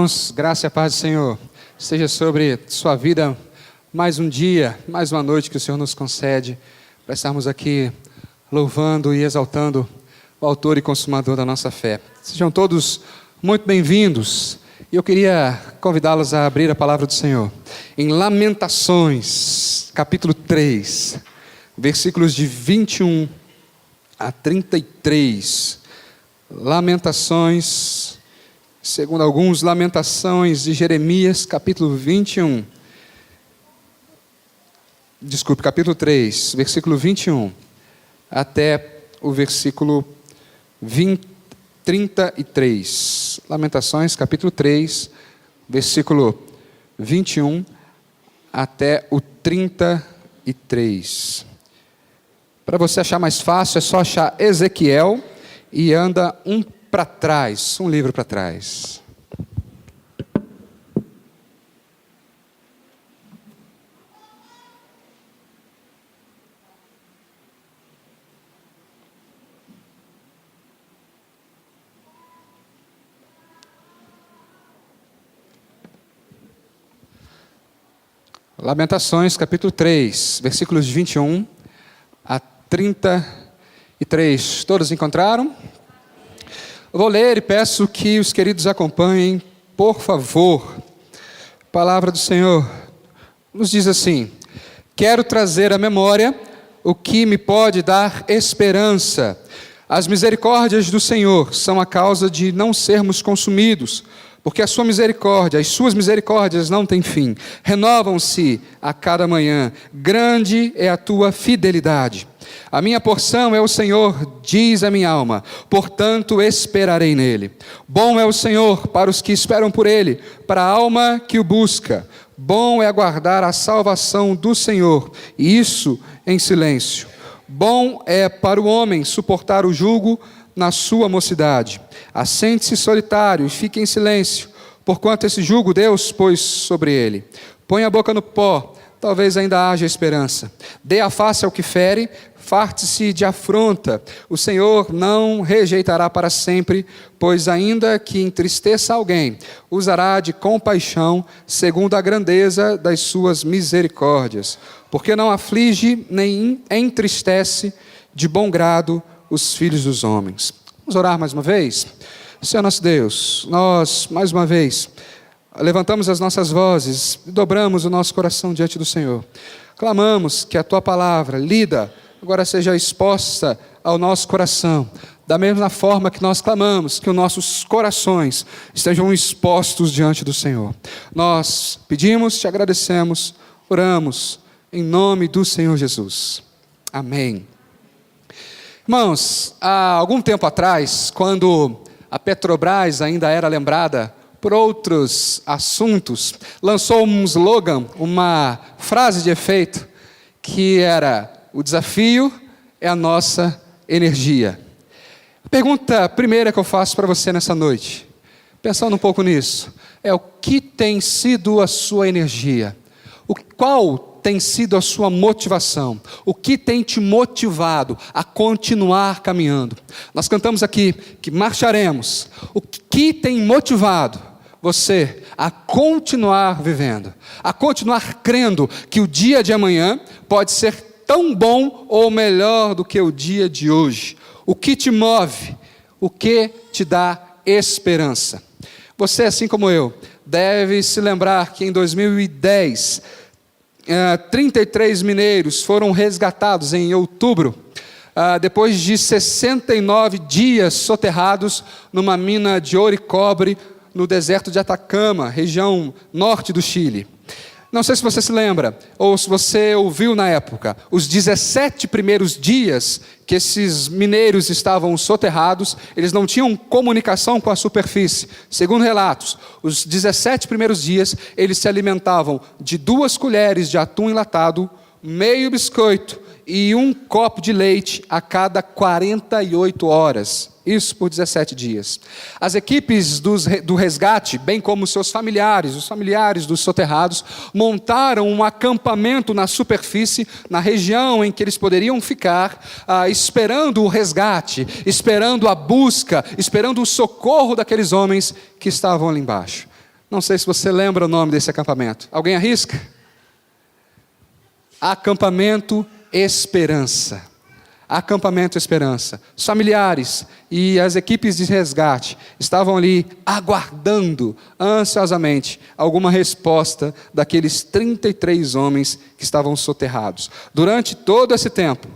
Irmãos, graça e a paz do Senhor esteja sobre sua vida mais um dia, mais uma noite que o Senhor nos concede para estarmos aqui louvando e exaltando o autor e consumador da nossa fé. Sejam todos muito bem-vindos e eu queria convidá-los a abrir a palavra do Senhor em Lamentações, capítulo 3, versículos de 21 a 33. Lamentações, segundo alguns, Lamentações de Jeremias, capítulo 21. Desculpe, capítulo 3, versículo 21, até o versículo 33. Lamentações, capítulo 3, versículo 21, até o 33. Para você achar mais fácil, é só achar Ezequiel e anda um para trás, um livro para trás. Lamentações, capítulo 3, versículos de 21 a 33. Todos encontraram? Eu vou ler e peço que os queridos acompanhem, por favor. A palavra do Senhor nos diz assim: quero trazer à memória o que me pode dar esperança. As misericórdias do Senhor são a causa de não sermos consumidos, porque a sua misericórdia, as suas misericórdias não têm fim, renovam-se a cada manhã, grande é a tua fidelidade. A minha porção é o Senhor, diz a minha alma, portanto esperarei nele. Bom é o Senhor para os que esperam por ele, para a alma que o busca. Bom é aguardar a salvação do Senhor, e isso em silêncio. Bom é para o homem suportar o jugo na sua mocidade. Assente-se solitário e fique em silêncio, porquanto esse jugo Deus pôs sobre ele. Põe a boca no pó, talvez ainda haja esperança. Dê a face ao que fere, farte-se de afronta. O Senhor não rejeitará para sempre, pois ainda que entristeça alguém, usará de compaixão, segundo a grandeza das suas misericórdias. Porque não aflige nem entristece de bom grado os filhos dos homens. Vamos orar mais uma vez? Senhor nosso Deus, nós, mais uma vez, levantamos as nossas vozes, dobramos o nosso coração diante do Senhor. Clamamos que a Tua palavra, lida, agora seja exposta ao nosso coração, da mesma forma que nós clamamos, que os nossos corações estejam expostos diante do Senhor. Nós pedimos, te agradecemos, oramos, em nome do Senhor Jesus. Amém. Irmãos, há algum tempo atrás, quando a Petrobras ainda era lembrada por outros assuntos, lançou um slogan, uma frase de efeito, que era: o desafio é a nossa energia. A pergunta primeira que eu faço para você nessa noite, pensando um pouco nisso, é: o que tem sido a sua energia? Qual tem sido a sua motivação? O que tem te motivado a continuar caminhando? Nós cantamos aqui que marcharemos. O que tem motivado você a continuar vivendo? A continuar crendo que o dia de amanhã pode ser tão bom ou melhor do que o dia de hoje? O que te move? O que te dá esperança? Você, assim como eu, deve se lembrar que em 2010... 33 mineiros foram resgatados em outubro, depois de 69 dias soterrados numa mina de ouro e cobre no deserto de Atacama, região norte do Chile. Não sei se você se lembra, ou se você ouviu na época, os 17 primeiros dias que esses mineiros estavam soterrados, eles não tinham comunicação com a superfície. Segundo relatos, os 17 primeiros dias, eles se alimentavam de 2 colheres de atum enlatado, meio biscoito e 1 copo de leite a cada 48 horas. Isso por 17 dias. As equipes do resgate, bem como seus familiares, os familiares dos soterrados, montaram um acampamento na superfície, na região em que eles poderiam ficar, esperando o resgate, esperando a busca, esperando o socorro daqueles homens que estavam ali embaixo. Não sei se você lembra o nome desse acampamento. Alguém arrisca? Acampamento Esperança. Acampamento Esperança. Os familiares e as equipes de resgate estavam ali aguardando ansiosamente alguma resposta daqueles 33 homens que estavam soterrados. Durante todo esse tempo,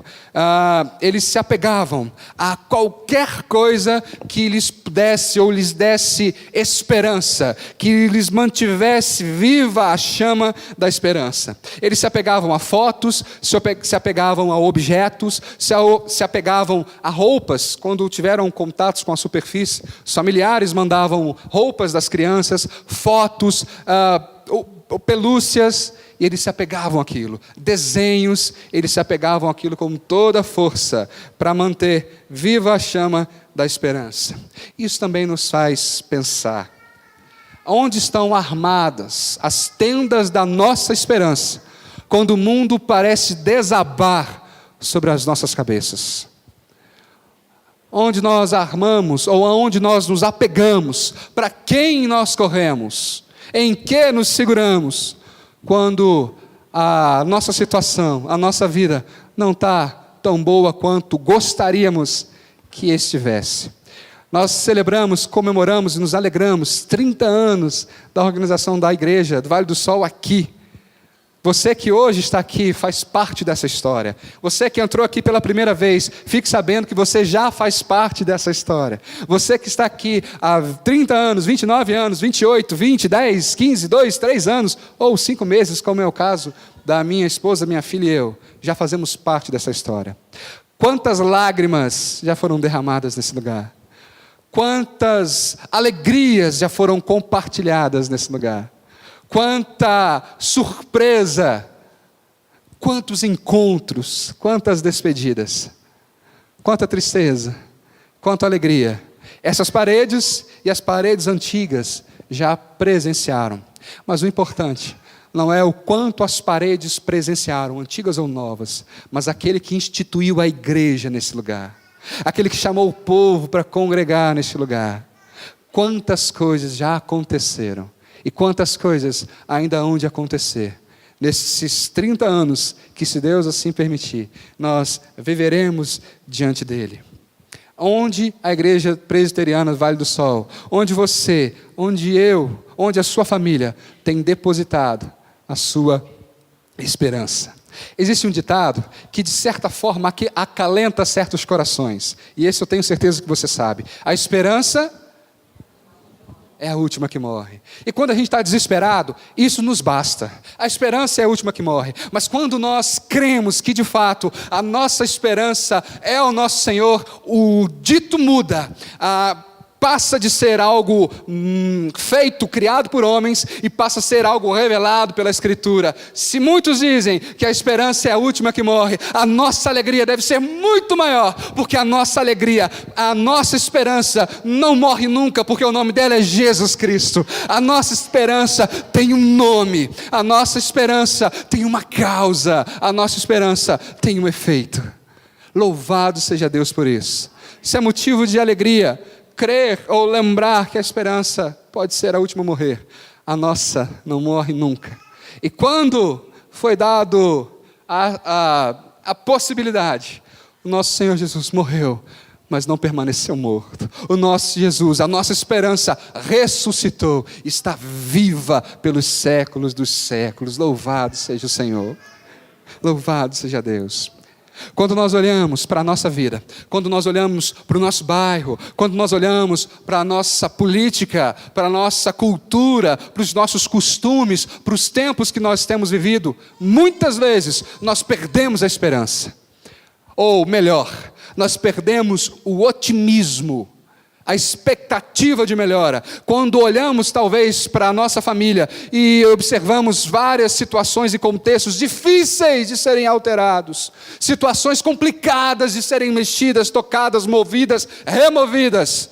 eles se apegavam a qualquer coisa que lhes pudesse ou lhes desse esperança, que lhes mantivesse viva a chama da esperança. Eles se apegavam a fotos, se apegavam a objetos, se apegavam a roupas. Quando tiveram contatos com a superfície, os familiares mandavam roupas das crianças, fotos, pelúcias, e eles se apegavam àquilo. Desenhos, eles se apegavam àquilo com toda a força, para manter viva a chama da esperança. Isso também nos faz pensar, onde estão armadas as tendas da nossa esperança, quando o mundo parece desabar sobre as nossas cabeças? Onde nós armamos, ou aonde nós nos apegamos, para quem nós corremos, em que nos seguramos, quando a nossa situação, a nossa vida não está tão boa quanto gostaríamos que estivesse. Nós celebramos, comemoramos e nos alegramos 30 anos da organização da Igreja do Vale do Sol aqui. Você que hoje está aqui faz parte dessa história. Você que entrou aqui pela primeira vez, fique sabendo que você já faz parte dessa história. Você que está aqui há 30 anos, 29 anos, 28, 20, 10, 15, 2, 3 anos, ou 5 meses, como é o caso da minha esposa, minha filha e eu, já fazemos parte dessa história. Quantas lágrimas já foram derramadas nesse lugar? Quantas alegrias já foram compartilhadas nesse lugar? Quanta surpresa, quantos encontros, quantas despedidas, quanta tristeza, quanta alegria. Essas paredes e as paredes antigas já presenciaram. Mas o importante não é o quanto as paredes presenciaram, antigas ou novas, mas aquele que instituiu a igreja nesse lugar, aquele que chamou o povo para congregar nesse lugar. Quantas coisas já aconteceram. E quantas coisas ainda hão de acontecer nesses 30 anos que, se Deus assim permitir, nós viveremos diante dele. Onde a Igreja Presbiteriana do Vale do Sol, onde você, onde eu, onde a sua família tem depositado a sua esperança. Existe um ditado que, de certa forma, acalenta certos corações. E esse eu tenho certeza que você sabe. A esperança é a última que morre. E quando a gente está desesperado, isso nos basta. A esperança é a última que morre. Mas quando nós cremos que de fato a nossa esperança é o nosso Senhor, o dito muda. Passa de ser algo feito, criado por homens, e passa a ser algo revelado pela Escritura. Se muitos dizem que a esperança é a última que morre, a nossa alegria deve ser muito maior, porque a nossa alegria, a nossa esperança não morre nunca, porque o nome dela é Jesus Cristo. A nossa esperança tem um nome, a nossa esperança tem uma causa, a nossa esperança tem um efeito. Louvado seja Deus por isso. Isso é motivo de alegria. Crer ou lembrar que a esperança pode ser a última a morrer. A nossa não morre nunca. E quando foi dado a possibilidade, o nosso Senhor Jesus morreu, mas não permaneceu morto. O nosso Jesus, a nossa esperança ressuscitou, está viva pelos séculos dos séculos. Louvado seja o Senhor. Louvado seja Deus. Quando nós olhamos para a nossa vida, quando nós olhamos para o nosso bairro, quando nós olhamos para a nossa política, para a nossa cultura, para os nossos costumes, para os tempos que nós temos vivido, muitas vezes nós perdemos a esperança. Ou melhor, nós perdemos o otimismo, a expectativa de melhora. Quando olhamos talvez para a nossa família e observamos várias situações e contextos difíceis de serem alterados, situações complicadas de serem mexidas, tocadas, movidas, removidas,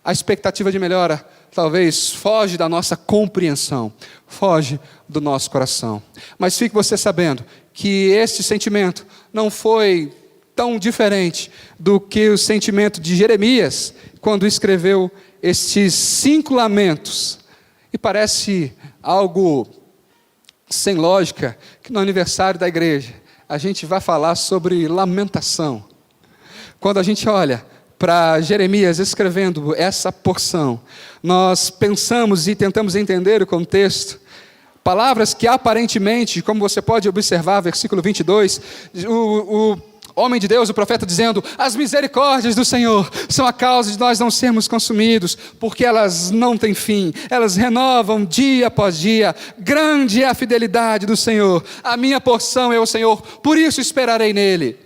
a expectativa de melhora talvez foge da nossa compreensão, foge do nosso coração. Mas fique você sabendo que este sentimento não foi tão diferente do que o sentimento de Jeremias, quando escreveu estes 5 lamentos. E parece algo sem lógica que no aniversário da igreja a gente vai falar sobre lamentação. Quando a gente olha para Jeremias escrevendo essa porção, nós pensamos e tentamos entender o contexto. Palavras que aparentemente, como você pode observar, versículo 22, o homem de Deus, o profeta, dizendo: as misericórdias do Senhor são a causa de nós não sermos consumidos, porque elas não têm fim, elas renovam dia após dia, grande é a fidelidade do Senhor, a minha porção é o Senhor, por isso esperarei nele.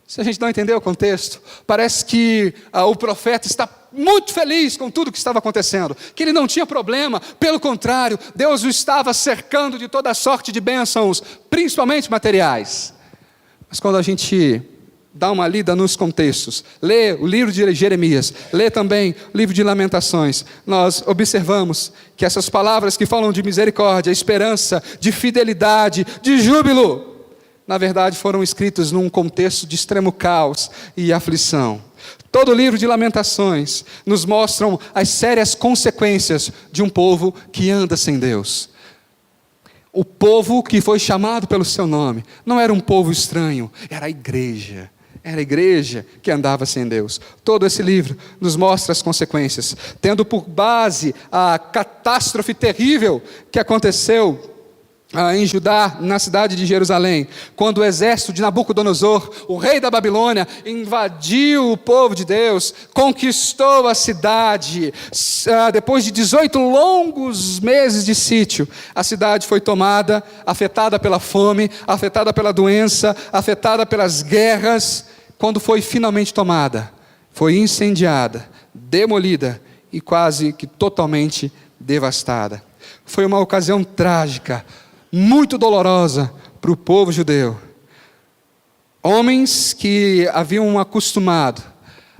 Se a gente não entender o contexto, parece que o profeta está muito feliz com tudo que estava acontecendo, que ele não tinha problema, pelo contrário, Deus o estava cercando de toda sorte de bênçãos, principalmente materiais. Mas quando a gente dá uma lida nos contextos, lê o livro de Jeremias, lê também o livro de Lamentações, nós observamos que essas palavras que falam de misericórdia, esperança, de fidelidade, de júbilo, na verdade foram escritos num contexto de extremo caos e aflição. Todo o livro de Lamentações nos mostram as sérias consequências de um povo que anda sem Deus. O povo que foi chamado pelo seu nome não era um povo estranho, era a igreja. Era a igreja que andava sem Deus. Todo esse livro nos mostra as consequências, tendo por base a catástrofe terrível que aconteceu em Judá, na cidade de Jerusalém, quando o exército de Nabucodonosor, o rei da Babilônia, invadiu o povo de Deus, conquistou a cidade. Depois de 18 longos meses de sítio, a cidade foi tomada, afetada pela fome, afetada pela doença, afetada pelas guerras. Quando foi finalmente tomada, foi incendiada, demolida e quase que totalmente devastada. Foi uma ocasião trágica, muito dolorosa para o povo judeu. Homens que haviam acostumado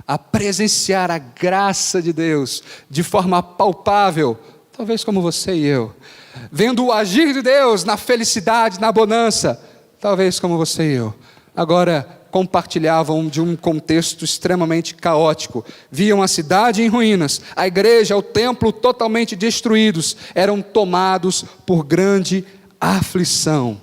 a presenciar a graça de Deus de forma palpável, talvez como você e eu, vendo o agir de Deus na felicidade, na bonança, talvez como você e eu, agora compartilhavam de um contexto extremamente caótico, viam a cidade em ruínas, a igreja, o templo totalmente destruídos, eram tomados por grande aflição.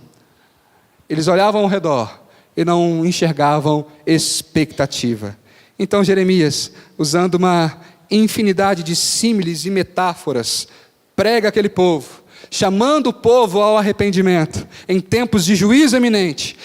Eles olhavam ao redor e não enxergavam expectativa. Então Jeremias, usando uma infinidade de símiles e metáforas, prega aquele povo, chamando o povo ao arrependimento, em tempos de juízo iminente,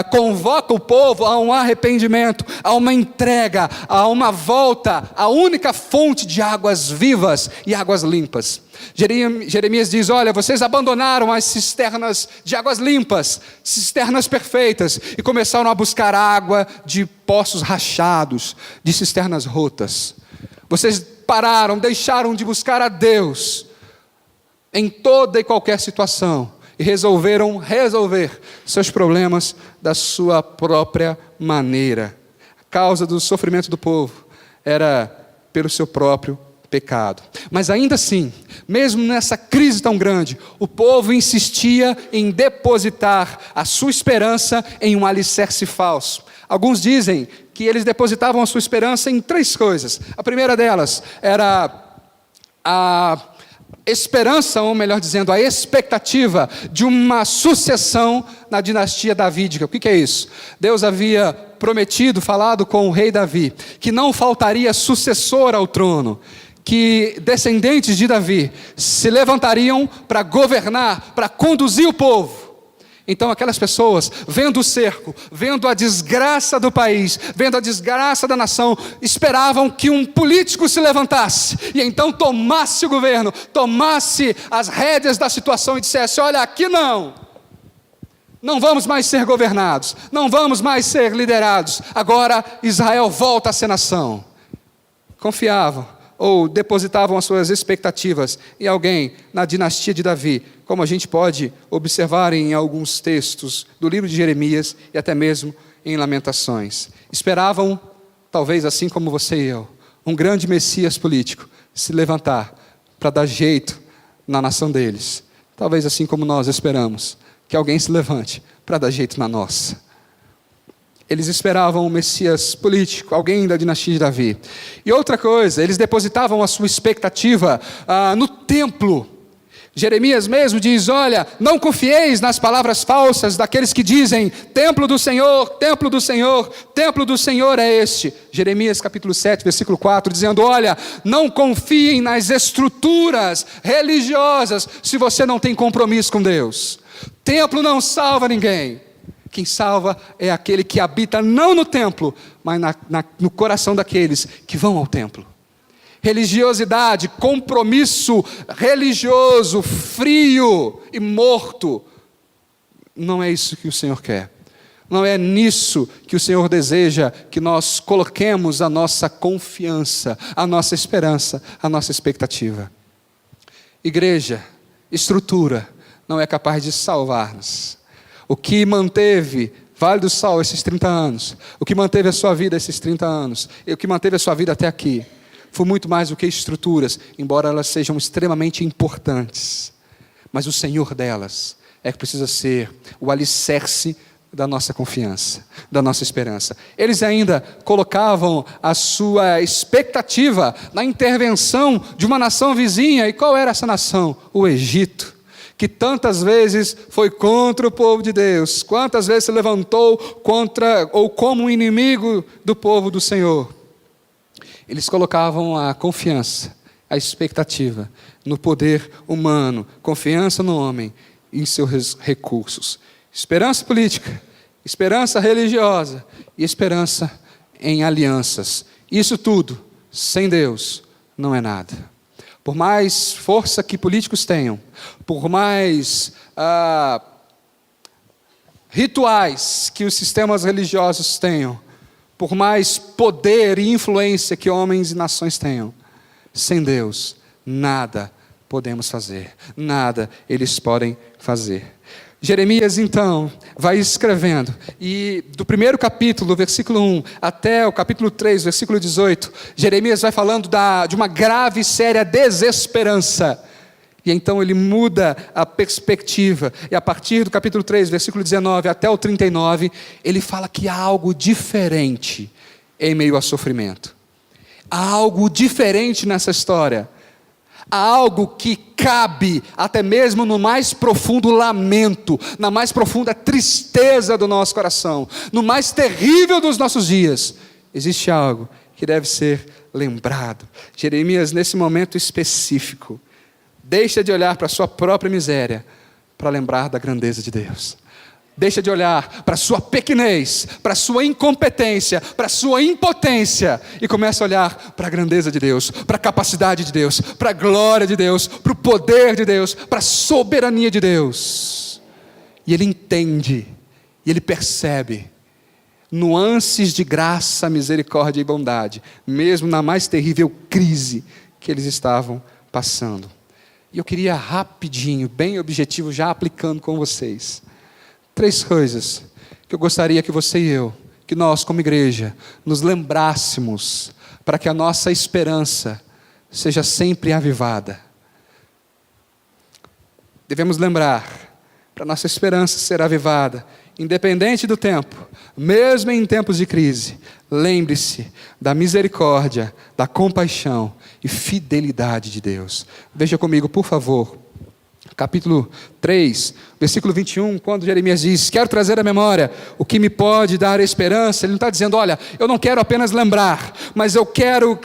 convoca o povo a um arrependimento, a uma entrega, a uma volta, à única fonte de águas vivas e águas limpas. Jeremias diz: olha, vocês abandonaram as cisternas de águas limpas, cisternas perfeitas, e começaram a buscar água de poços rachados, de cisternas rotas. Vocês pararam, deixaram de buscar a Deus em toda e qualquer situação, e resolveram resolver seus problemas da sua própria maneira. A causa do sofrimento do povo era pelo seu próprio pecado. Mas ainda assim, mesmo nessa crise tão grande, o povo insistia em depositar a sua esperança em um alicerce falso. Alguns dizem que eles depositavam a sua esperança em 3 coisas. A primeira delas era a esperança, ou melhor dizendo, a expectativa de uma sucessão na dinastia davídica. O que é isso? Deus havia prometido, falado com o rei Davi, que não faltaria sucessor ao trono, que descendentes de Davi se levantariam para governar, para conduzir o povo. Então aquelas pessoas, vendo o cerco, vendo a desgraça do país, vendo a desgraça da nação, esperavam que um político se levantasse, e então tomasse o governo, tomasse as rédeas da situação e dissesse: olha, aqui não vamos mais ser governados, não vamos mais ser liderados, agora Israel volta a ser nação. Confiavam, ou depositavam as suas expectativas em alguém na dinastia de Davi, como a gente pode observar em alguns textos do livro de Jeremias e até mesmo em Lamentações. Esperavam, talvez assim como você e eu, um grande Messias político se levantar para dar jeito na nação deles. Talvez assim como nós esperamos que alguém se levante para dar jeito na nossa. Eles esperavam um Messias político, alguém da dinastia de Davi. E outra coisa, eles depositavam a sua expectativa no templo. Jeremias mesmo diz: olha, não confieis nas palavras falsas daqueles que dizem, templo do Senhor, templo do Senhor, templo do Senhor é este. Jeremias capítulo 7, versículo 4, dizendo: olha, não confiem nas estruturas religiosas se você não tem compromisso com Deus. Templo não salva ninguém. Quem salva é aquele que habita não no templo, mas no coração daqueles que vão ao templo. Religiosidade, compromisso religioso, frio e morto, não é isso que o Senhor quer. Não é nisso que o Senhor deseja que nós coloquemos a nossa confiança, a nossa esperança, a nossa expectativa. Igreja, estrutura, não é capaz de salvar-nos. O que manteve Vale do Sol esses 30 anos, o que manteve a sua vida esses 30 anos, e o que manteve a sua vida até aqui, foi muito mais do que estruturas, embora elas sejam extremamente importantes. Mas o Senhor delas é que precisa ser o alicerce da nossa confiança, da nossa esperança. Eles ainda colocavam a sua expectativa na intervenção de uma nação vizinha. E qual era essa nação? O Egito, que tantas vezes foi contra o povo de Deus, quantas vezes se levantou contra ou como um inimigo do povo do Senhor. Eles colocavam a confiança, a expectativa no poder humano, confiança no homem e em seus recursos. Esperança política, esperança religiosa e esperança em alianças. Isso tudo, sem Deus, não é nada. Por mais força que políticos tenham, por mais rituais que os sistemas religiosos tenham, por mais poder e influência que homens e nações tenham, sem Deus, nada podemos fazer, nada eles podem fazer. Jeremias, então, vai escrevendo, e do primeiro capítulo, versículo 1, até o capítulo 3, versículo 18, Jeremias vai falando de uma grave e séria desesperança. E então ele muda a perspectiva, e a partir do capítulo 3, versículo 19 até o 39, ele fala que há algo diferente em meio ao sofrimento. Há algo diferente nessa história. Há algo que cabe até mesmo no mais profundo lamento, na mais profunda tristeza do nosso coração, no mais terrível dos nossos dias. Existe algo que deve ser lembrado. Jeremias, nesse momento específico, deixa de olhar para a sua própria miséria para lembrar da grandeza de Deus. Deixa de olhar para a sua pequenez, para a sua incompetência, para a sua impotência e começa a olhar para a grandeza de Deus, para a capacidade de Deus, para a glória de Deus, para o poder de Deus, para a soberania de Deus. E ele entende, e ele percebe nuances de graça, misericórdia e bondade, mesmo na mais terrível crise que eles estavam passando. E eu queria rapidinho, bem objetivo, já aplicando com vocês, 3 coisas que eu gostaria que você e eu, que nós como igreja, nos lembrássemos para que a nossa esperança seja sempre avivada. Devemos lembrar, para a nossa esperança ser avivada, independente do tempo, mesmo em tempos de crise, lembre-se da misericórdia, da compaixão e fidelidade de Deus. Veja comigo, por favor, capítulo 3, versículo 21, quando Jeremias diz: quero trazer à memória o que me pode dar esperança. Ele não está dizendo: olha, eu não quero apenas lembrar, mas eu quero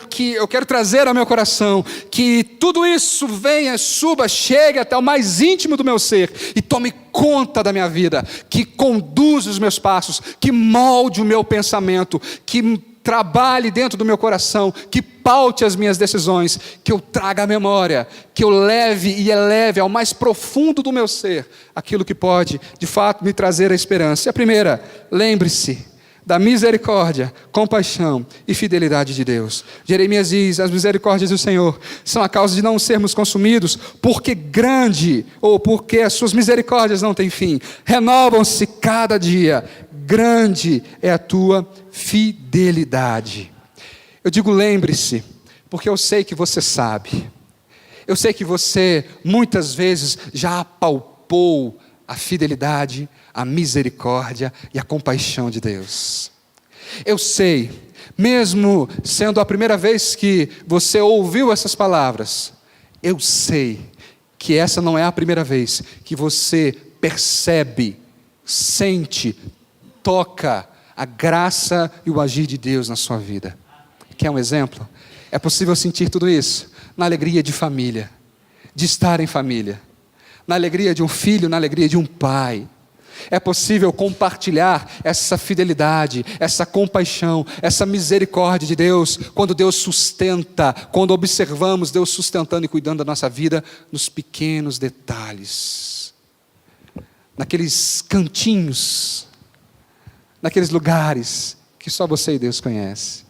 trazer ao meu coração, que tudo isso venha, suba, chegue até o mais íntimo do meu ser, e tome conta da minha vida, que conduza os meus passos, que molde o meu pensamento, que trabalhe dentro do meu coração, que paute as minhas decisões, que eu traga à memória, que eu leve e eleve ao mais profundo do meu ser aquilo que pode, de fato, me trazer a esperança. E a primeira, lembre-se da misericórdia, compaixão e fidelidade de Deus. Jeremias diz: as misericórdias do Senhor são a causa de não sermos consumidos, porque porque as suas misericórdias não têm fim, renovam-se cada dia, grande é a tua fidelidade. Eu digo lembre-se, porque eu sei que você sabe, eu sei que você muitas vezes já apalpou a fidelidade, a misericórdia e a compaixão de Deus. Eu sei, mesmo sendo a primeira vez que você ouviu essas palavras, eu sei que essa não é a primeira vez que você percebe, sente, toca a graça e o agir de Deus na sua vida. Quer um exemplo? É possível sentir tudo isso na alegria de família, de estar em família, na alegria de um filho, na alegria de um pai. É possível compartilhar essa fidelidade, essa compaixão, essa misericórdia de Deus, quando Deus sustenta, quando observamos Deus sustentando e cuidando da nossa vida nos pequenos detalhes, naqueles cantinhos, naqueles lugares que só você e Deus conhecem,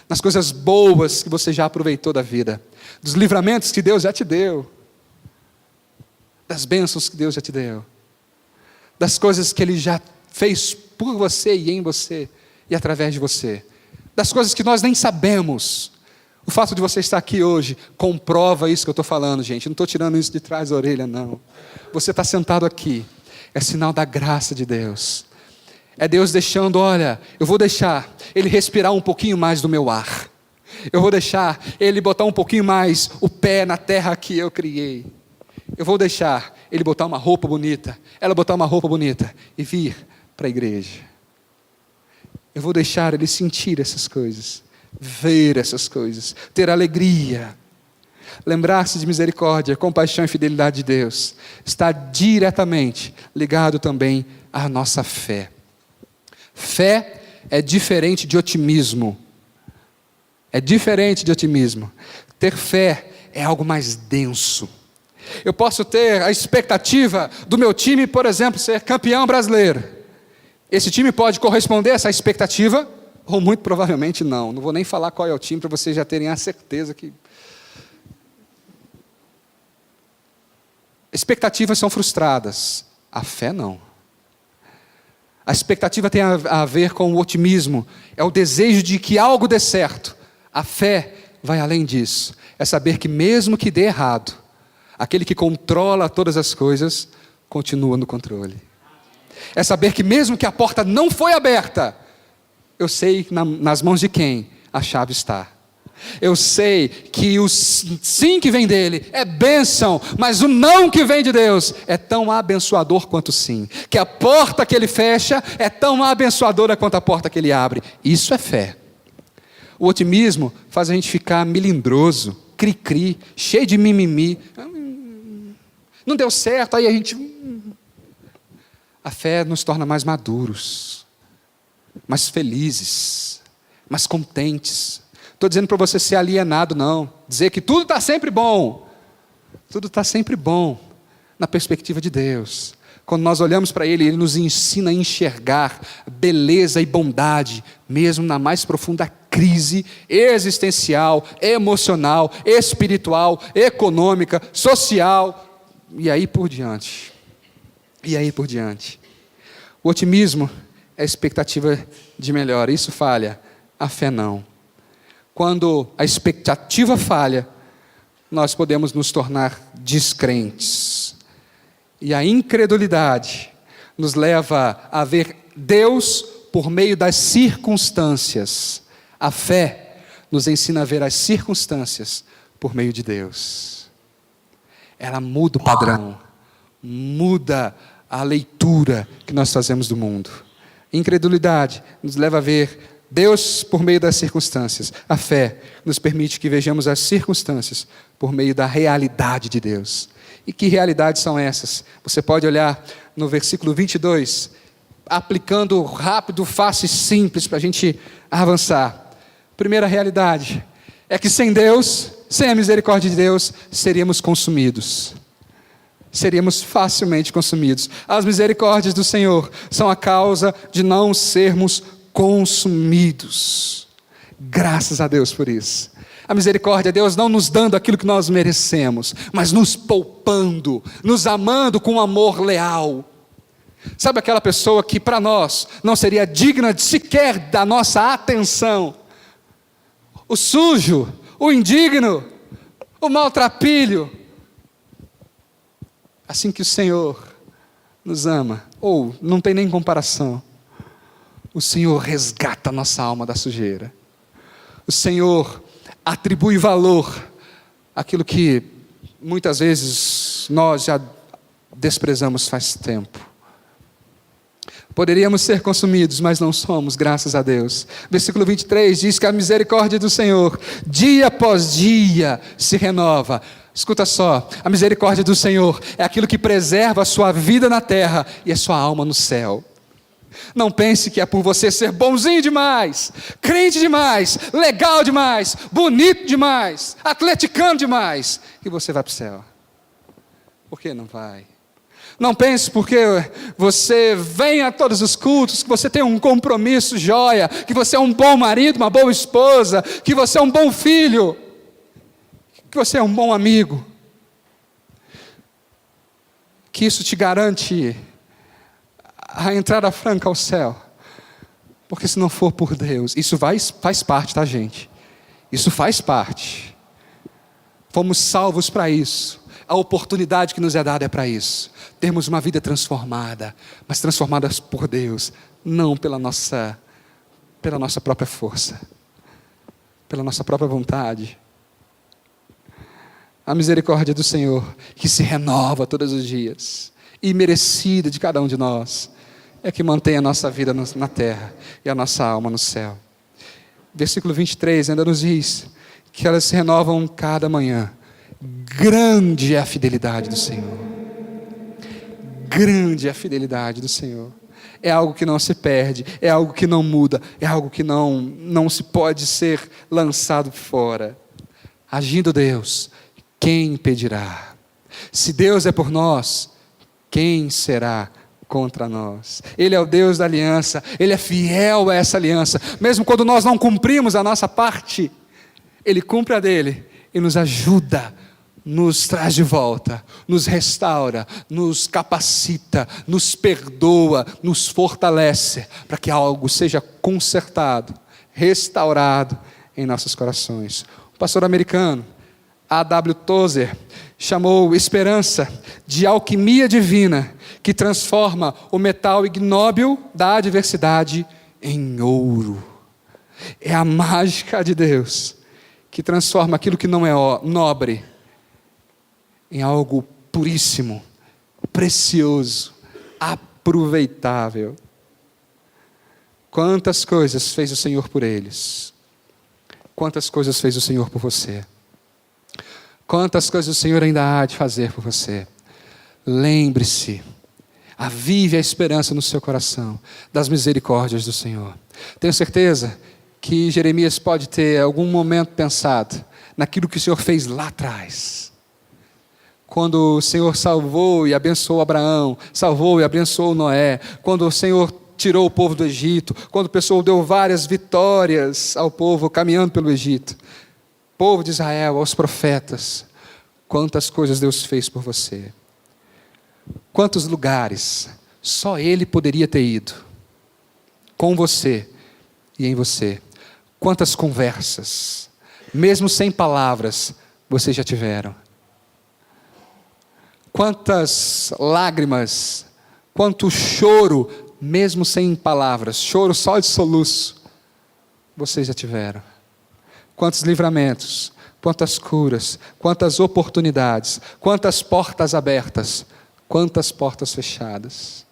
nas coisas boas que você já aproveitou da vida, dos livramentos que Deus já te deu, das bênçãos que Deus já te deu, das coisas que Ele já fez por você e em você e através de você, das coisas que nós nem sabemos. O fato de você estar aqui hoje comprova isso que eu estou falando, gente. Eu não estou tirando isso de trás da orelha, não. Você está sentado aqui, é sinal da graça de Deus. É Deus deixando, olha, eu vou deixar Ele respirar um pouquinho mais do meu ar. Eu vou deixar Ele botar um pouquinho mais o pé na terra que eu criei. Eu vou deixar Ele botar uma roupa bonita, ela botar uma roupa bonita e vir para a igreja. Eu vou deixar Ele sentir essas coisas, ver essas coisas, ter alegria. Lembrar-se de misericórdia, compaixão e fidelidade de Deus está diretamente ligado também à nossa fé. Fé é diferente de otimismo. É diferente de otimismo. Ter fé é algo mais denso. Eu posso ter a expectativa do meu time, por exemplo, ser campeão brasileiro. Esse time pode corresponder a essa expectativa? Ou muito provavelmente não. Não vou nem falar qual é o time para vocês já terem a certeza que... Expectativas são frustradas. A fé não. A expectativa tem a ver com o otimismo. É o desejo de que algo dê certo. A fé vai além disso. É saber que mesmo que dê errado, aquele que controla todas as coisas, continua no controle. É saber que mesmo que a porta não foi aberta, eu sei nas mãos de quem a chave está. Eu sei que o sim que vem dele é bênção, mas o não que vem de Deus é tão abençoador quanto o sim. Que a porta que ele fecha é tão abençoadora quanto a porta que ele abre. Isso é fé. O otimismo faz a gente ficar melindroso, cri-cri, cheio de mimimi. Não deu certo, aí a gente... A fé nos torna mais maduros, mais felizes, mais contentes. Estou dizendo para você ser alienado, não. Dizer que tudo está sempre bom. Tudo está sempre bom na perspectiva de Deus. Quando nós olhamos para Ele, Ele nos ensina a enxergar beleza e bondade, mesmo na mais profunda crise existencial, emocional, espiritual, econômica, social, e aí por diante. E aí por diante. O otimismo é a expectativa de melhora. Isso falha, a fé não. Quando a expectativa falha, nós podemos nos tornar descrentes. E a incredulidade nos leva a ver Deus por meio das circunstâncias. A fé nos ensina a ver as circunstâncias por meio de Deus. Ela muda o padrão, muda a leitura que nós fazemos do mundo. Incredulidade nos leva a ver Deus por meio das circunstâncias. A fé nos permite que vejamos as circunstâncias por meio da realidade de Deus. E que realidades são essas? Você pode olhar no versículo 22, aplicando rápido, fácil e simples para a gente avançar. Primeira realidade é que sem Deus, sem a misericórdia de Deus, seríamos consumidos. Seríamos facilmente consumidos. As misericórdias do Senhor são a causa de não sermos consumidos. Graças a Deus por isso. A misericórdia de Deus não nos dando aquilo que nós merecemos, mas nos poupando, nos amando com um amor leal. Sabe aquela pessoa que para nós não seria digna de sequer da nossa atenção? O sujo, o indigno, o maltrapilho. Assim que o Senhor nos ama, ou não tem nem comparação. O Senhor resgata a nossa alma da sujeira. O Senhor atribui valor àquilo que muitas vezes nós já desprezamos faz tempo. Poderíamos ser consumidos, mas não somos, graças a Deus. Versículo 23 diz que a misericórdia do Senhor, dia após dia, se renova. Escuta só, a misericórdia do Senhor é aquilo que preserva a sua vida na terra e a sua alma no céu. Não pense que é por você ser bonzinho demais, crente demais, legal demais, bonito demais, atleticano demais, que você vai para o céu. Por que não vai? Não pense porque você vem a todos os cultos, que você tem um compromisso joia, que você é um bom marido, uma boa esposa, que você é um bom filho, que você é um bom amigo, que isso te garante a entrada franca ao céu. Porque se não for por Deus, isso faz parte, tá, gente? Isso faz parte. Fomos salvos para isso. A oportunidade que nos é dada é para isso. Termos uma vida transformada, mas transformada por Deus, não pela nossa própria força, pela nossa própria vontade. A misericórdia do Senhor, que se renova todos os dias, e merecida de cada um de nós, é que mantém a nossa vida na terra e a nossa alma no céu. Versículo 23 ainda nos diz que elas se renovam cada manhã. Grande é a fidelidade do Senhor. Grande é a fidelidade do Senhor. É algo que não se perde, é algo que não muda, é algo que não se pode ser lançado fora. Agindo Deus, quem impedirá? Se Deus é por nós, quem será contra nós? Ele é o Deus da aliança, Ele é fiel a essa aliança. Mesmo quando nós não cumprimos a nossa parte, Ele cumpre a dele e nos ajuda, nos traz de volta, nos restaura, nos capacita, nos perdoa, nos fortalece, para que algo seja consertado, restaurado em nossos corações. O pastor americano A.W. Tozer chamou esperança de alquimia divina, que transforma o metal ignóbil da adversidade em ouro. É a mágica de Deus, que transforma aquilo que não é nobre em algo puríssimo, precioso, aproveitável. Quantas coisas fez o Senhor por eles? Quantas coisas fez o Senhor por você? Quantas coisas o Senhor ainda há de fazer por você? Lembre-se, avive a esperança no seu coração das misericórdias do Senhor. Tenho certeza que Jeremias pode ter algum momento pensado naquilo que o Senhor fez lá atrás. Quando o Senhor salvou e abençoou Abraão, salvou e abençoou Noé, quando o Senhor tirou o povo do Egito, quando o pessoal deu várias vitórias ao povo caminhando pelo Egito, povo de Israel, aos profetas, quantas coisas Deus fez por você. Quantos lugares só Ele poderia ter ido, com você e em você. Quantas conversas, mesmo sem palavras, vocês já tiveram. Quantas lágrimas, quanto choro, mesmo sem palavras, choro só de soluço, vocês já tiveram. Quantos livramentos, quantas curas, quantas oportunidades, quantas portas abertas, quantas portas fechadas.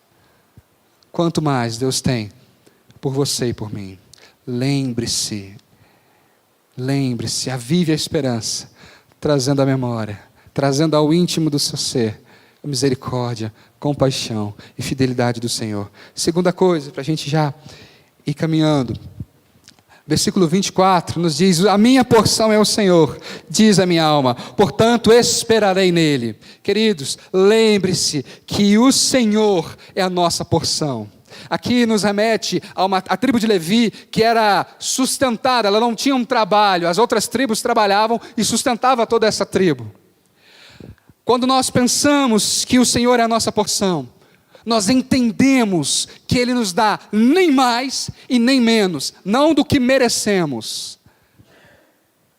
Quanto mais Deus tem por você e por mim. Lembre-se, avive a esperança, trazendo a memória, trazendo ao íntimo do seu ser a misericórdia, compaixão e fidelidade do Senhor. Segunda coisa, para a gente já ir caminhando. Versículo 24 nos diz: a minha porção é o Senhor, diz a minha alma, portanto esperarei nele. Queridos, lembre-se que o Senhor é a nossa porção. Aqui nos remete a tribo de Levi, que era sustentada, ela não tinha um trabalho, as outras tribos trabalhavam e sustentava toda essa tribo. Quando nós pensamos que o Senhor é a nossa porção, nós entendemos que Ele nos dá nem mais e nem menos, não do que merecemos,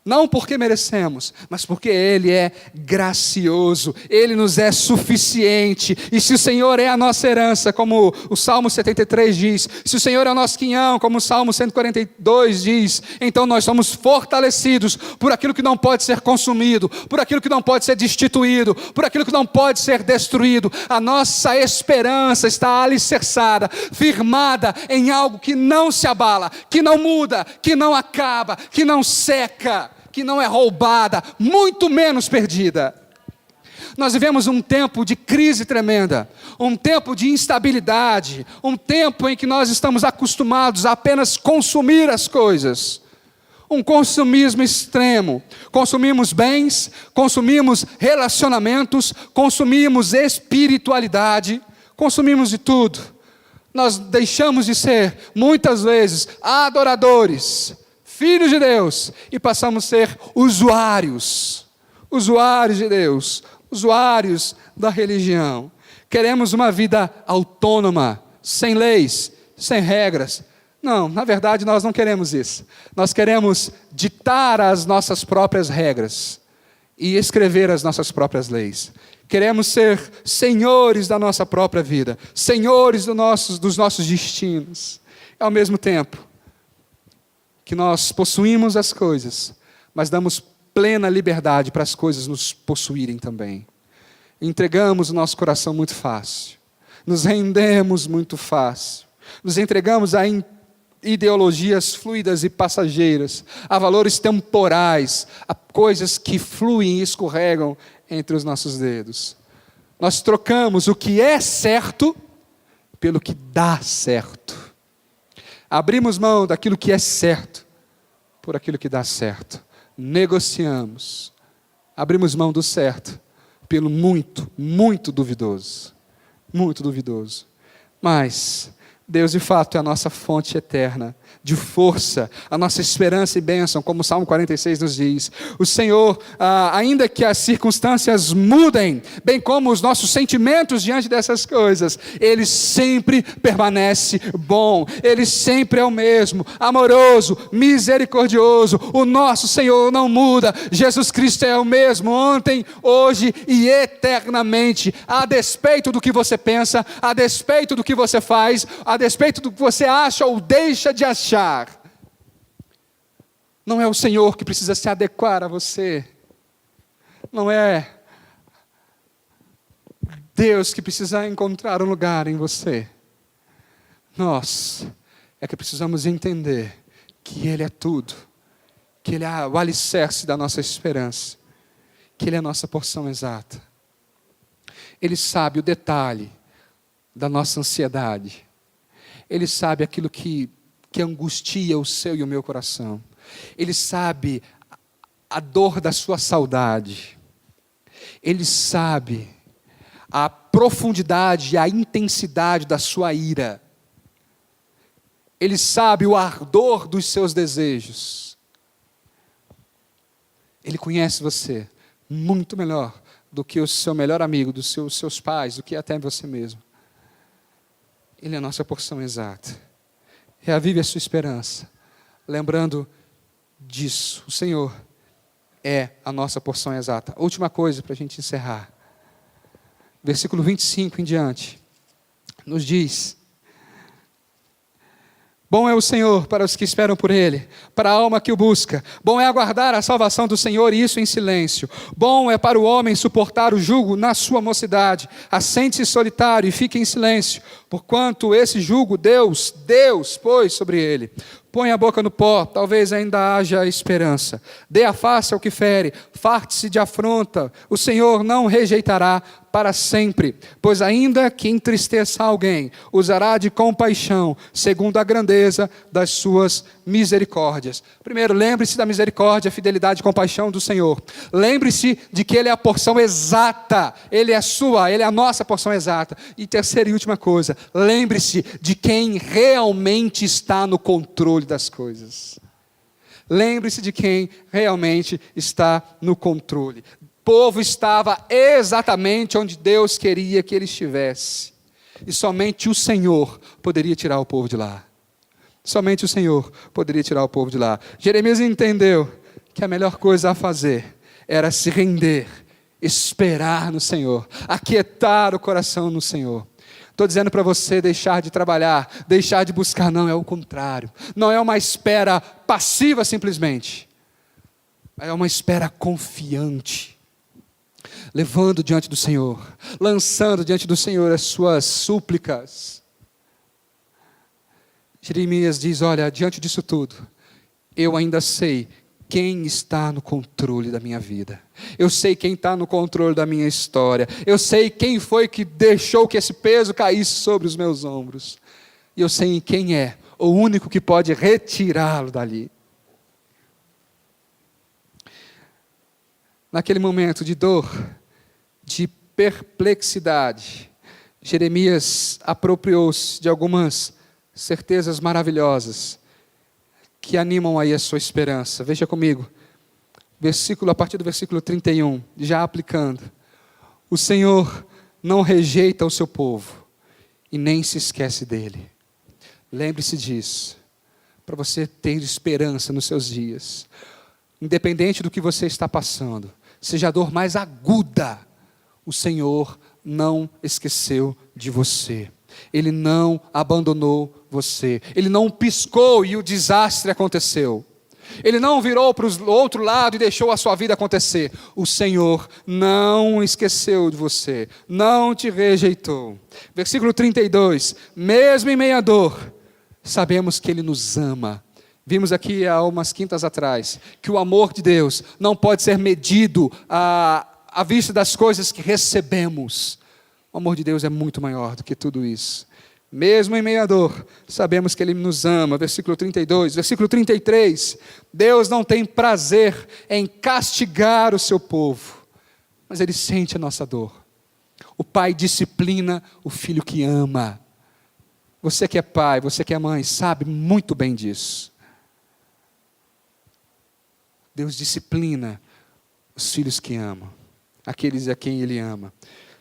Não porque merecemos, mas porque Ele é gracioso, Ele nos é suficiente. E se o Senhor é a nossa herança, como o Salmo 73 diz, se o Senhor é o nosso quinhão, como o Salmo 142 diz, então nós somos fortalecidos por aquilo que não pode ser consumido, por aquilo que não pode ser destituído, por aquilo que não pode ser destruído. A nossa esperança está alicerçada, firmada em algo que não se abala, que não muda, que não acaba, que não seca, que não é roubada, muito menos perdida. Nós vivemos um tempo de crise tremenda, um tempo de instabilidade, um tempo em que nós estamos acostumados a apenas consumir as coisas, um consumismo extremo. Consumimos bens, consumimos relacionamentos, consumimos espiritualidade, consumimos de tudo. Nós deixamos de ser, muitas vezes, adoradores, filhos de Deus, e passamos a ser usuários de Deus, usuários da religião. Queremos uma vida autônoma, sem leis, sem regras. Não, na verdade nós não queremos isso. Nós queremos ditar as nossas próprias regras e escrever as nossas próprias leis. Queremos ser senhores da nossa própria vida, senhores dos nossos destinos. Ao mesmo tempo que nós possuímos as coisas, mas damos plena liberdade para as coisas nos possuírem também. Entregamos o nosso coração muito fácil, nos rendemos muito fácil, nos entregamos a ideologias fluidas e passageiras, a valores temporais, a coisas que fluem e escorregam entre os nossos dedos. Nós trocamos o que é certo pelo que dá certo. Abrimos mão daquilo que é certo por aquilo que dá certo. Negociamos. Abrimos mão do certo pelo muito, muito duvidoso. Muito duvidoso. Mas Deus, de fato, é a nossa fonte eterna de força, a nossa esperança e bênção, como o Salmo 46 nos diz. O Senhor, ainda que as circunstâncias mudem, bem como os nossos sentimentos diante dessas coisas, Ele sempre permanece bom, Ele sempre é o mesmo, amoroso, misericordioso. O nosso Senhor não muda, Jesus Cristo é o mesmo, ontem, hoje e eternamente, a despeito do que você pensa, a despeito do que você faz, a despeito do que você acha ou deixa de achar. Não é o Senhor que precisa se adequar a você. Não é Deus que precisa encontrar um lugar em você. Nós é que precisamos entender que Ele é tudo, que Ele é o alicerce da nossa esperança, que Ele é a nossa porção exata. Ele sabe o detalhe da nossa ansiedade. Ele sabe aquilo que angustia o seu e o meu coração. Ele sabe a dor da sua saudade. Ele sabe a profundidade e a intensidade da sua ira. Ele sabe o ardor dos seus desejos. Ele conhece você muito melhor do que o seu melhor amigo, dos seus pais, do que até você mesmo. Ele é a nossa porção exata. Reavive a sua esperança, lembrando disso. O Senhor é a nossa porção exata. Última coisa para a gente encerrar. Versículo 25 em diante, nos diz: bom é o Senhor para os que esperam por Ele, para a alma que o busca. Bom é aguardar a salvação do Senhor, e isso em silêncio. Bom é para o homem suportar o jugo na sua mocidade. Assente-se solitário e fique em silêncio, porquanto esse jugo Deus pôs sobre ele. Põe a boca no pó, talvez ainda haja esperança. Dê a face ao que fere, farte-se de afronta. O Senhor não rejeitará para sempre, pois ainda que entristeça alguém, usará de compaixão, segundo a grandeza das suas misericórdias. Primeiro, lembre-se da misericórdia, fidelidade e compaixão do Senhor. Lembre-se de que Ele é a porção exata, Ele é a nossa porção exata. E terceira e última coisa, lembre-se de quem realmente está no controle das coisas. Lembre-se de quem realmente está no controle. O povo estava exatamente onde Deus queria que ele estivesse. E somente o Senhor poderia tirar o povo de lá. Somente o Senhor poderia tirar o povo de lá. Jeremias entendeu que a melhor coisa a fazer era se render, esperar no Senhor, aquietar o coração no Senhor. Estou dizendo para você deixar de trabalhar, deixar de buscar, não, é o contrário. Não é uma espera passiva simplesmente, é uma espera confiante, levando diante do Senhor, lançando diante do Senhor as suas súplicas. Jeremias diz, olha, diante disso tudo, eu ainda sei quem está no controle da minha vida. Eu sei quem está no controle da minha história. Eu sei quem foi que deixou que esse peso caísse sobre os meus ombros. E eu sei quem é o único que pode retirá-lo dali. Naquele momento de dor, de perplexidade, Jeremias apropriou-se de algumas certezas maravilhosas que animam aí a sua esperança. Veja comigo, a partir do versículo 31, já aplicando. O Senhor não rejeita o seu povo e nem se esquece dele. Lembre-se disso, para você ter esperança nos seus dias. Independente do que você está passando, seja a dor mais aguda, o Senhor não esqueceu de você. Ele não abandonou você. Ele não piscou e o desastre aconteceu. Ele não virou para o outro lado e deixou a sua vida acontecer. O Senhor não esqueceu de você. Não te rejeitou. Versículo 32. Mesmo em meia dor, sabemos que Ele nos ama. Vimos aqui há umas quintas atrás que o amor de Deus não pode ser medido à vista das coisas que recebemos. O amor de Deus é muito maior do que tudo isso. Mesmo em meio à dor, sabemos que Ele nos ama. Versículo 32. Versículo 33. Deus não tem prazer em castigar o seu povo, mas Ele sente a nossa dor. O pai disciplina o filho que ama. Você que é pai, você que é mãe, sabe muito bem disso. Deus disciplina os filhos que amam, aqueles a quem Ele ama.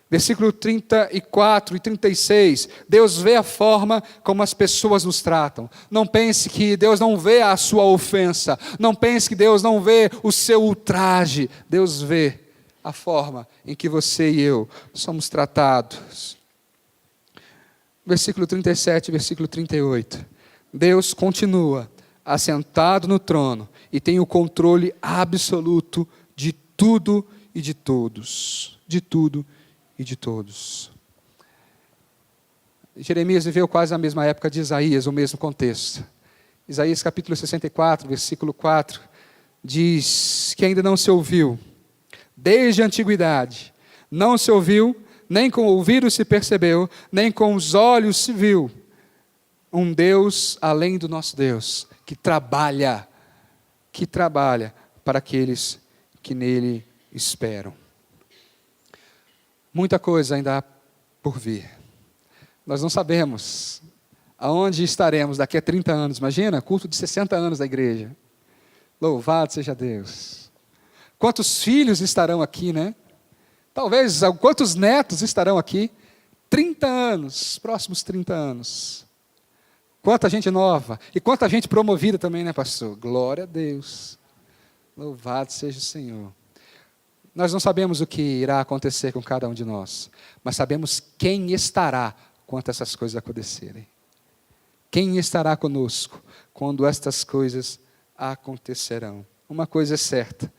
Versículo 34 e 36, Deus vê a forma como as pessoas nos tratam. Não pense que Deus não vê a sua ofensa. Não pense que Deus não vê o seu ultraje. Deus vê a forma em que você e eu somos tratados. Versículo 37 e versículo 38. Deus continua assentado no trono e tem o controle absoluto de tudo e de todos. De tudo e de todos. Jeremias viveu quase na mesma época de Isaías, o mesmo contexto. Isaías capítulo 64, versículo 4, diz que ainda não se ouviu, desde a antiguidade, não se ouviu, nem com o ouvido se percebeu, nem com os olhos se viu, um Deus além do nosso Deus, que trabalha para aqueles que nele esperam. Muita coisa ainda há por vir. Nós não sabemos aonde estaremos daqui a 30 anos. Imagina, culto de 60 anos da igreja. Louvado seja Deus. Quantos filhos estarão aqui, né? Talvez, quantos netos estarão aqui? 30 anos, próximos 30 anos. Quanta gente nova. E quanta gente promovida também, né, pastor? Glória a Deus. Louvado seja o Senhor. Nós não sabemos o que irá acontecer com cada um de nós, mas sabemos quem estará quando essas coisas acontecerem. Quem estará conosco quando estas coisas acontecerão. Uma coisa é certa,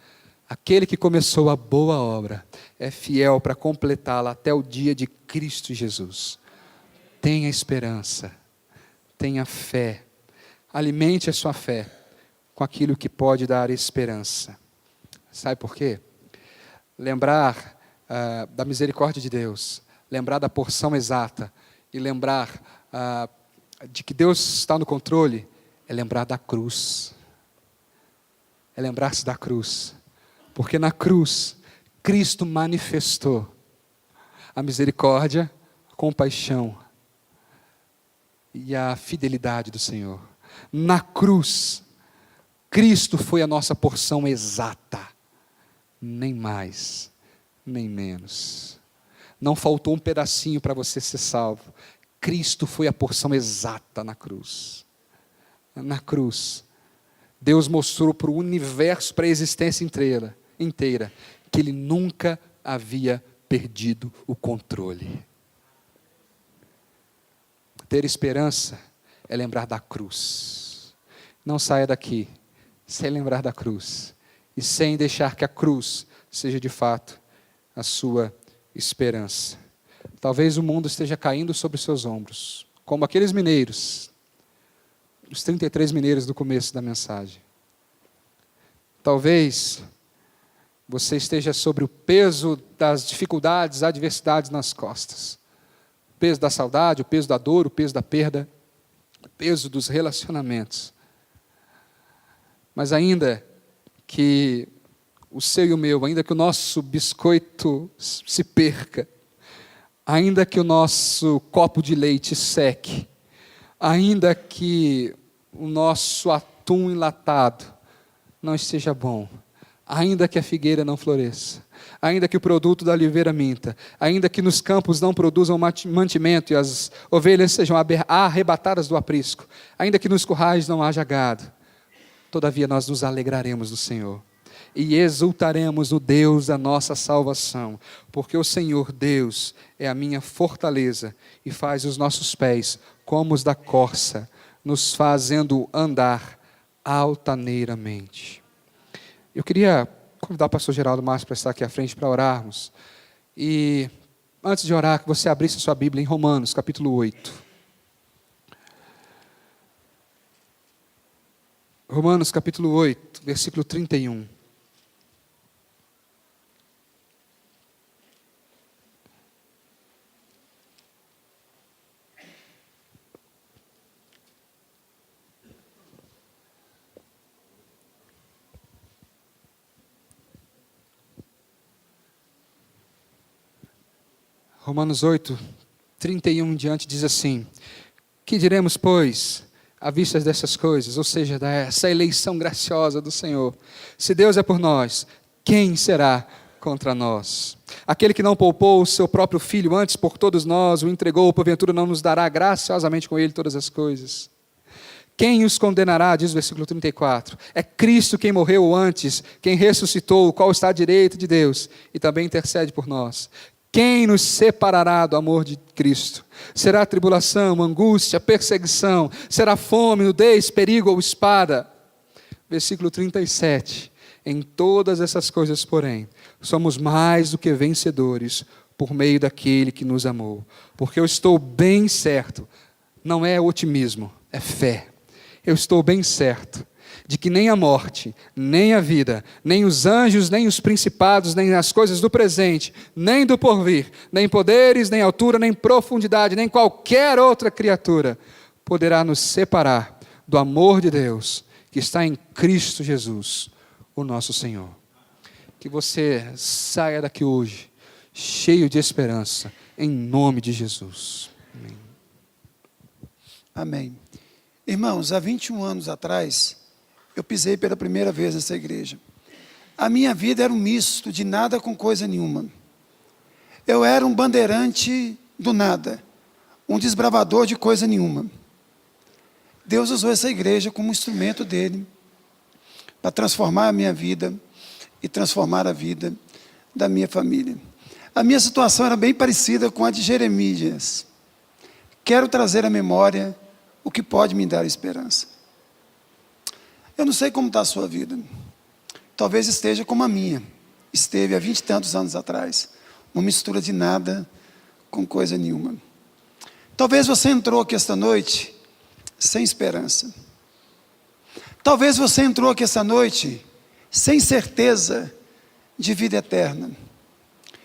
aquele que começou a boa obra é fiel para completá-la até o dia de Cristo Jesus. Tenha esperança, tenha fé, alimente a sua fé com aquilo que pode dar esperança. Sabe por quê? Lembrar da misericórdia de Deus, lembrar da porção exata e lembrar de que Deus está no controle, é lembrar da cruz. É lembrar-se da cruz. Porque na cruz, Cristo manifestou a misericórdia, a compaixão e a fidelidade do Senhor. Na cruz, Cristo foi a nossa porção exata. Nem mais, nem menos. Não faltou um pedacinho para você ser salvo. Cristo foi a porção exata na cruz. Na cruz, Deus mostrou para o universo, para a existência inteira, que Ele nunca havia perdido o controle. Ter esperança é lembrar da cruz. Não saia daqui sem lembrar da cruz e sem deixar que a cruz seja de fato a sua esperança. Talvez o mundo esteja caindo sobre os seus ombros, como aqueles mineiros, os 33 mineiros do começo da mensagem. Talvez você esteja sobre o peso das dificuldades, adversidades nas costas. O peso da saudade, o peso da dor, o peso da perda, o peso dos relacionamentos. Mas ainda que o seu e o meu, ainda que o nosso biscoito se perca, ainda que o nosso copo de leite seque, ainda que o nosso atum enlatado não esteja bom, ainda que a figueira não floresça, ainda que o produto da oliveira minta, ainda que nos campos não produzam mantimento e as ovelhas sejam arrebatadas do aprisco, ainda que nos currais não haja gado, todavia nós nos alegraremos no Senhor e exultaremos no Deus da nossa salvação, porque o Senhor Deus é a minha fortaleza e faz os nossos pés como os da corça, nos fazendo andar altaneiramente. Eu queria convidar o pastor Geraldo Márcio para estar aqui à frente para orarmos. E antes de orar, que você abrisse a sua Bíblia em Romanos, capítulo 8. Romanos, capítulo 8, versículo 31. Romanos 8, 31 em diante diz assim: que diremos, pois, à vista dessas coisas, ou seja, dessa eleição graciosa do Senhor? Se Deus é por nós, quem será contra nós? Aquele que não poupou o seu próprio filho, antes por todos nós o entregou, porventura não nos dará graciosamente com ele todas as coisas? Quem os condenará, diz o versículo 34, é Cristo quem morreu antes, quem ressuscitou, o qual está à direita de Deus e também intercede por nós. Quem nos separará do amor de Cristo? Será tribulação, angústia, perseguição, será fome, nudez, perigo ou espada? Versículo 37, em todas essas coisas, porém, somos mais do que vencedores por meio daquele que nos amou. Porque eu estou bem certo, não é otimismo, é fé. Eu estou bem certo de que nem a morte, nem a vida, nem os anjos, nem os principados, nem as coisas do presente, nem do porvir, nem poderes, nem altura, nem profundidade, nem qualquer outra criatura poderá nos separar do amor de Deus que está em Cristo Jesus, o nosso Senhor. Que você saia daqui hoje cheio de esperança, em nome de Jesus. Amém. Amém. Irmãos, há 21 anos atrás, eu pisei pela primeira vez nessa igreja. A minha vida era um misto de nada com coisa nenhuma. Eu era um bandeirante do nada, um desbravador de coisa nenhuma. Deus usou essa igreja como instrumento dele para transformar a minha vida e transformar a vida da minha família. A minha situação era bem parecida com a de Jeremias. Quero trazer à memória o que pode me dar esperança. Eu não sei como está a sua vida. Talvez esteja como a minha. Esteve há 20 e tantos anos atrás. Uma mistura de nada com coisa nenhuma. Talvez você entrou aqui esta noite sem esperança. Talvez você entrou aqui esta noite sem certeza de vida eterna.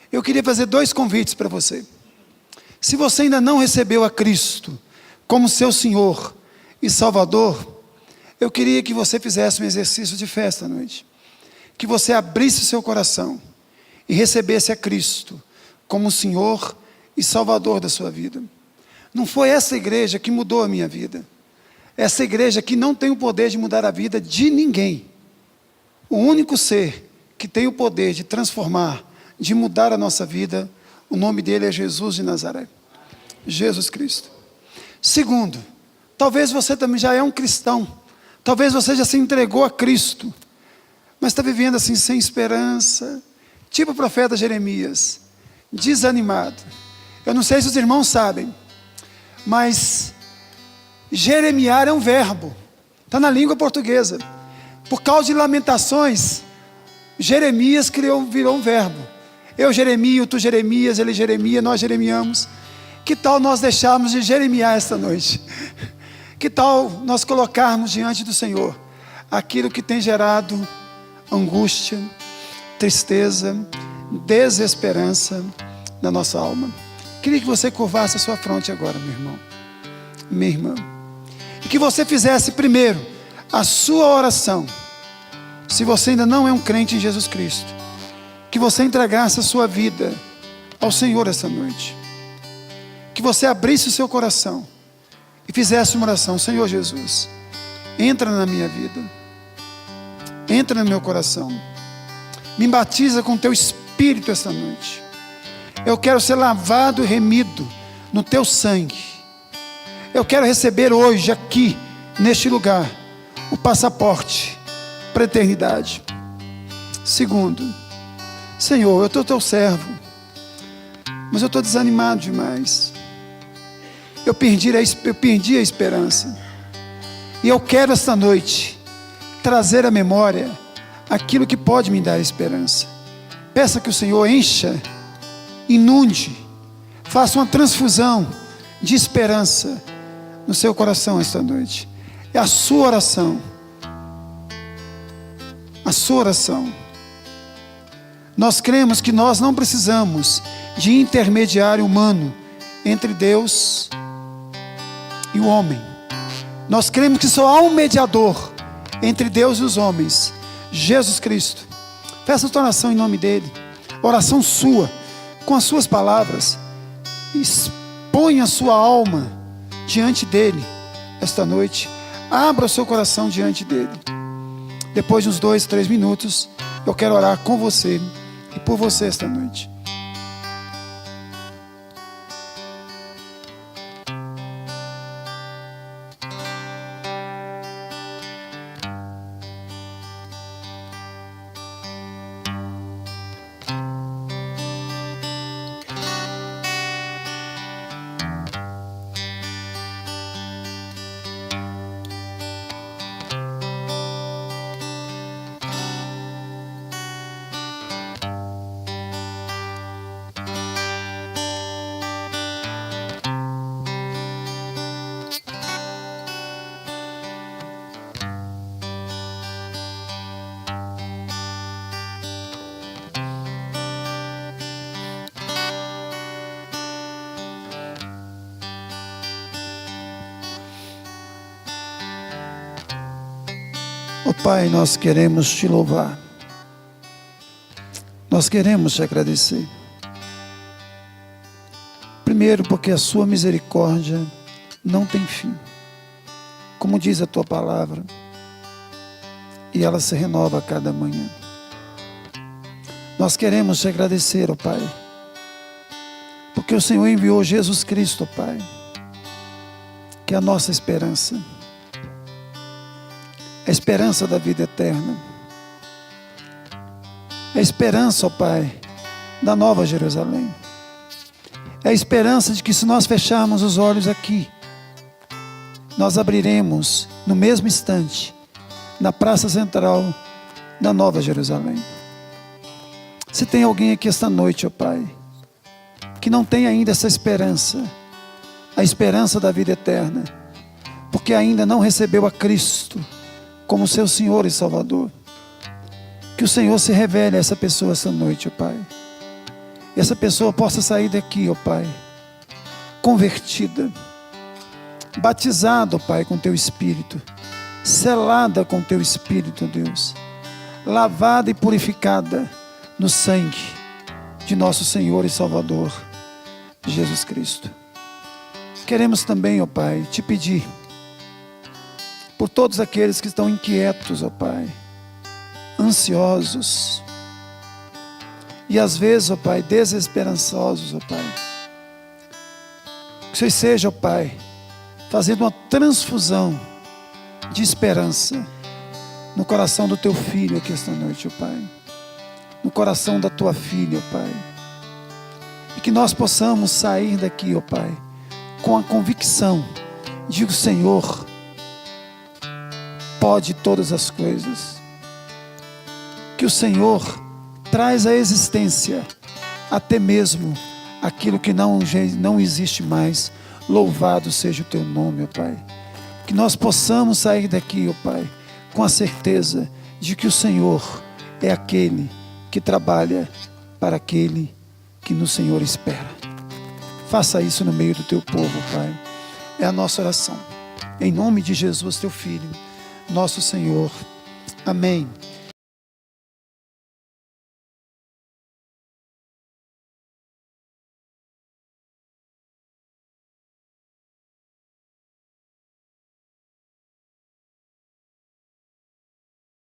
Eu queria fazer 2 convites para você. Se você ainda não recebeu a Cristo como seu Senhor e Salvador, eu queria que você fizesse um exercício de fé esta noite. Que você abrisse o seu coração e recebesse a Cristo como Senhor e Salvador da sua vida. Não foi essa igreja que mudou a minha vida. Essa igreja que não tem o poder de mudar a vida de ninguém. O único ser que tem o poder de transformar, de mudar a nossa vida, o nome dele é Jesus de Nazaré. Jesus Cristo. Segundo, talvez você também já é um cristão. Talvez você já se entregou a Cristo, mas está vivendo assim sem esperança, tipo o profeta Jeremias, desanimado. Eu não sei se os irmãos sabem, mas jeremiar é um verbo, está na língua portuguesa. Por causa de Lamentações, Jeremias virou um verbo. Eu jeremio, tu jeremias, ele jeremia, nós jeremiamos. Que tal nós deixarmos de jeremiar esta noite? Que tal nós colocarmos diante do Senhor aquilo que tem gerado angústia, tristeza, desesperança na nossa alma? Queria que você curvasse a sua fronte agora, meu irmão, minha irmã, e que você fizesse primeiro a sua oração. Se você ainda não é um crente em Jesus Cristo, que você entregasse a sua vida ao Senhor essa noite, que você abrisse o seu coração e fizesse uma oração: Senhor Jesus, entra na minha vida, entra no meu coração, me batiza com teu Espírito essa noite. Eu quero ser lavado e remido no teu sangue. Eu quero receber hoje, aqui, neste lugar, o passaporte para a eternidade. Segundo, Senhor, eu estou teu servo, mas eu estou desanimado demais. Eu perdi a esperança. E eu quero esta noite trazer à memória aquilo que pode me dar esperança. Peça que o Senhor encha, inunde, faça uma transfusão de esperança no seu coração esta noite. É a sua oração. A sua oração. Nós cremos que nós não precisamos de intermediário humano entre Deus e o homem. Nós cremos que só há um mediador entre Deus e os homens, Jesus Cristo. Peça a tua oração em nome dele, oração sua, com as suas palavras. Exponha a sua alma diante dele esta noite. Abra o seu coração diante dele. Depois de uns 2, 3 minutos, eu quero orar com você e por você esta noite. Oh Pai, nós queremos te louvar, nós queremos te agradecer. Primeiro, porque a sua misericórdia não tem fim, como diz a tua palavra, e ela se renova a cada manhã. Nós queremos te agradecer, ó Pai, porque o Senhor enviou Jesus Cristo, ó Pai, que é a nossa esperança, a esperança da vida eterna, a esperança, ó Pai, da Nova Jerusalém, é a esperança de que se nós fecharmos os olhos aqui, nós abriremos no mesmo instante, na praça central da Nova Jerusalém. Se tem alguém aqui esta noite, ó Pai, que não tem ainda essa esperança, a esperança da vida eterna, porque ainda não recebeu a Cristo como seu Senhor e Salvador, que o Senhor se revele a essa pessoa essa noite, ó Pai. E essa pessoa possa sair daqui, ó Pai, convertida, batizada, ó Pai, com teu Espírito, selada com teu Espírito, ó Deus, lavada e purificada no sangue de nosso Senhor e Salvador, Jesus Cristo. Queremos também, ó Pai, te pedir por todos aqueles que estão inquietos, ó Pai, ansiosos e às vezes, ó Pai, desesperançosos, ó Pai, que o Senhor seja, ó Pai, fazendo uma transfusão de esperança no coração do teu filho aqui esta noite, ó Pai. No coração da tua filha, ó Pai. E que nós possamos sair daqui, ó Pai, com a convicção de que o Senhor pode todas as coisas. Que o Senhor traz à existência até mesmo aquilo que não existe mais. Louvado seja o teu nome, ó Pai. Que nós possamos sair daqui, ó Pai, com a certeza de que o Senhor é aquele que trabalha para aquele que no Senhor espera. Faça isso no meio do teu povo, Pai. É a nossa oração. Em nome de Jesus, teu Filho, nosso Senhor. Amém.